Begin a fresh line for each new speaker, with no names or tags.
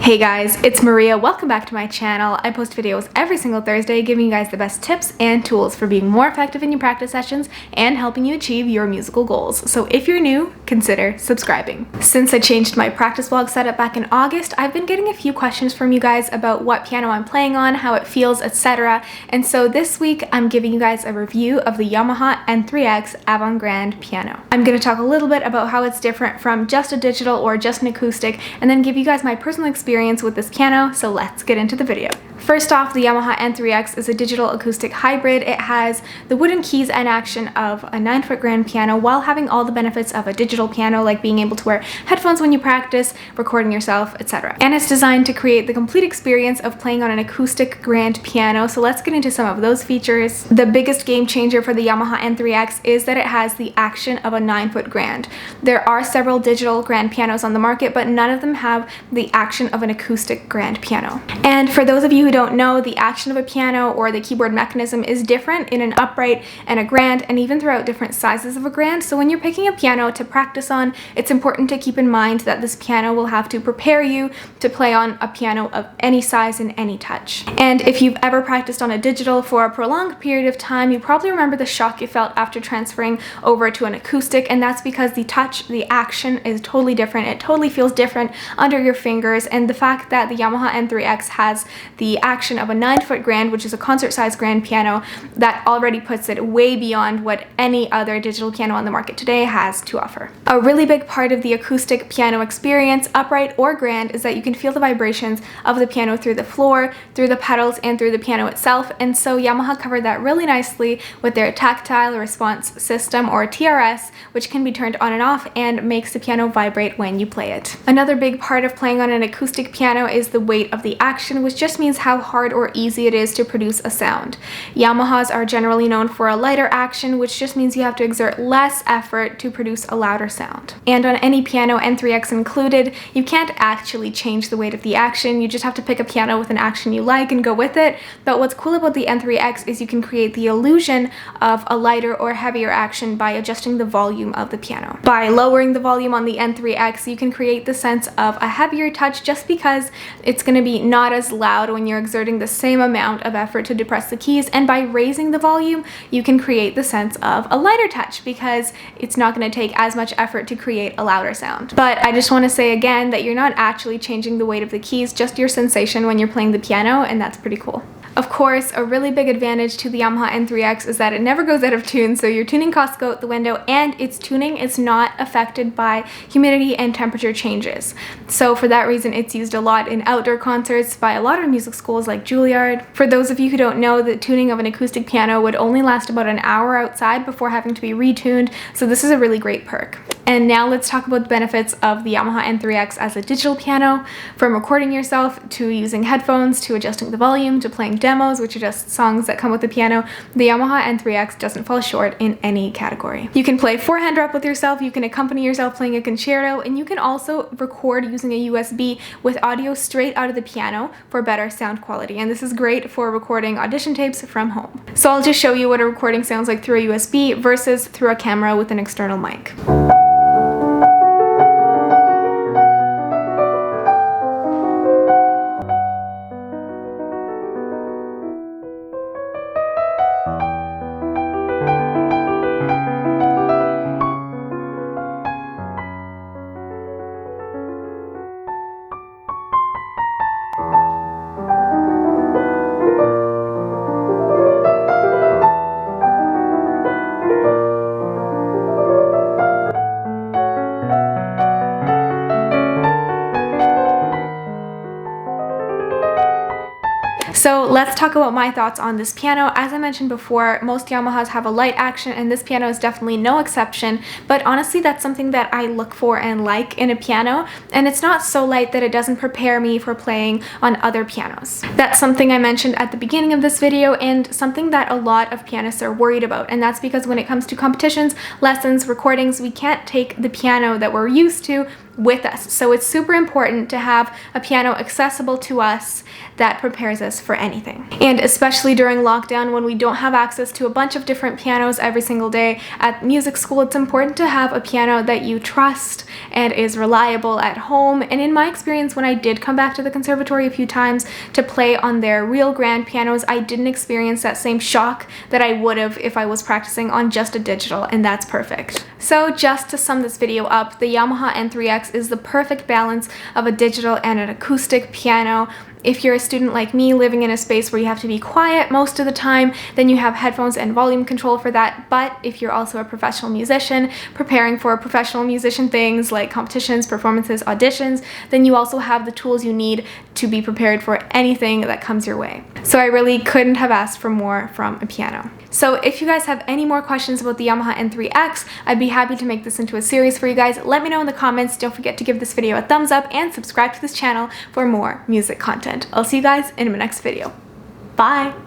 Hey guys, it's Mariya. Welcome back to my channel. I post videos every single Thursday giving you guys the best tips and tools for being more effective in your practice sessions and helping you achieve your musical goals. So if you're new, consider subscribing. Since I changed my practice vlog setup back in August, I've been getting a few questions from you guys about what piano I'm playing on, how it feels, etc. And so this week I'm giving you guys a review of the YAMAHA N3X Avantgrand piano. I'm going to talk a little bit about how it's different from just a digital or just an acoustic, and then give you guys my personal experience with this piano, so let's get into the video. First off, the YAMAHA N3X is a digital acoustic hybrid. It has the wooden keys and action of a 9-foot grand piano while having all the benefits of a digital piano, like being able to wear headphones when you practice, recording yourself, etc. And it's designed to create the complete experience of playing on an acoustic grand piano, so let's get into some of those features. The biggest game changer for the YAMAHA N3X is that it has the action of a 9-foot grand. There are several digital grand pianos on the market, but none of them have the action of an acoustic grand piano. And for those of you who don't know, the action of a piano or the keyboard mechanism is different in an upright and a grand, and even throughout different sizes of a grand. So when you're picking a piano to practice on, it's important to keep in mind that this piano will have to prepare you to play on a piano of any size and any touch. And if you've ever practiced on a digital for a prolonged period of time, you probably remember the shock you felt after transferring over to an acoustic, and that's because the touch, the action is totally different. It totally feels different under your fingers, and the fact that the YAMAHA N3X has the action of a 9-foot grand, which is a concert-sized grand piano, that already puts it way beyond what any other digital piano on the market today has to offer. A really big part of the acoustic piano experience, upright or grand, is that you can feel the vibrations of the piano through the floor, through the pedals, and through the piano itself, and so Yamaha covered that really nicely with their tactile response system, or TRS, which can be turned on and off and makes the piano vibrate when you play it. Another big part of playing on an acoustic piano is the weight of the action, which just means how hard or easy it is to produce a sound. Yamahas are generally known for a lighter action, which just means you have to exert less effort to produce a louder sound. And on any piano, N3X included, you can't actually change the weight of the action. You just have to pick a piano with an action you like and go with it. But what's cool about the N3X is you can create the illusion of a lighter or heavier action by adjusting the volume of the piano. By lowering the volume on the N3X, you can create the sense of a heavier touch, just because it's going to be not as loud when you're exerting the same amount of effort to depress the keys, and by raising the volume, you can create the sense of a lighter touch because it's not going to take as much effort to create a louder sound. But I just want to say again that you're not actually changing the weight of the keys, just your sensation when you're playing the piano, and that's pretty cool. Of course, a really big advantage to the YAMAHA N3X is that it never goes out of tune, so your tuning costs go out the window, and its tuning is not affected by humidity and temperature changes. So for that reason, it's used a lot in outdoor concerts by a lot of music schools like Juilliard. For those of you who don't know, the tuning of an acoustic piano would only last about an hour outside before having to be retuned, so this is a really great perk. And now let's talk about the benefits of the YAMAHA N3X as a digital piano, from recording yourself to using headphones to adjusting the volume to playing demos, which are just songs that come with the piano. The YAMAHA N3X doesn't fall short in any category. You can play four-hand rep with yourself, you can accompany yourself playing a concerto, and you can also record using a USB with audio straight out of the piano for better sound quality. And this is great for recording audition tapes from home. So I'll just show you what a recording sounds like through a USB versus through a camera with an external mic. So let's talk about my thoughts on this piano. As I mentioned before, most Yamahas have a light action, and this piano is definitely no exception, but honestly that's something that I look for and like in a piano, and it's not so light that it doesn't prepare me for playing on other pianos. That's something I mentioned at the beginning of this video, and something that a lot of pianists are worried about, and that's because when it comes to competitions, lessons, recordings, we can't take the piano that we're used to with us. So it's super important to have a piano accessible to us that prepares us for anything. And especially during lockdown, when we don't have access to a bunch of different pianos every single day at music school, it's important to have a piano that you trust and is reliable at home. And in my experience, when I did come back to the conservatory a few times to play on their real grand pianos, I didn't experience that same shock that I would have if I was practicing on just a digital, and that's perfect. So just to sum this video up, the Yamaha N3X is the perfect balance of a digital and an acoustic piano. If you're a student like me living in a space where you have to be quiet most of the time, then you have headphones and volume control for that. But if you're also a professional musician preparing for professional musician things like competitions, performances, auditions, then you also have the tools you need to be prepared for anything that comes your way. So I really couldn't have asked for more from a piano. So if you guys have any more questions about the Yamaha N3X, I'd be happy to make this into a series for you guys. Let me know in the comments. Don't forget to give this video a thumbs up and subscribe to this channel for more music content. I'll see you guys in my next video. Bye!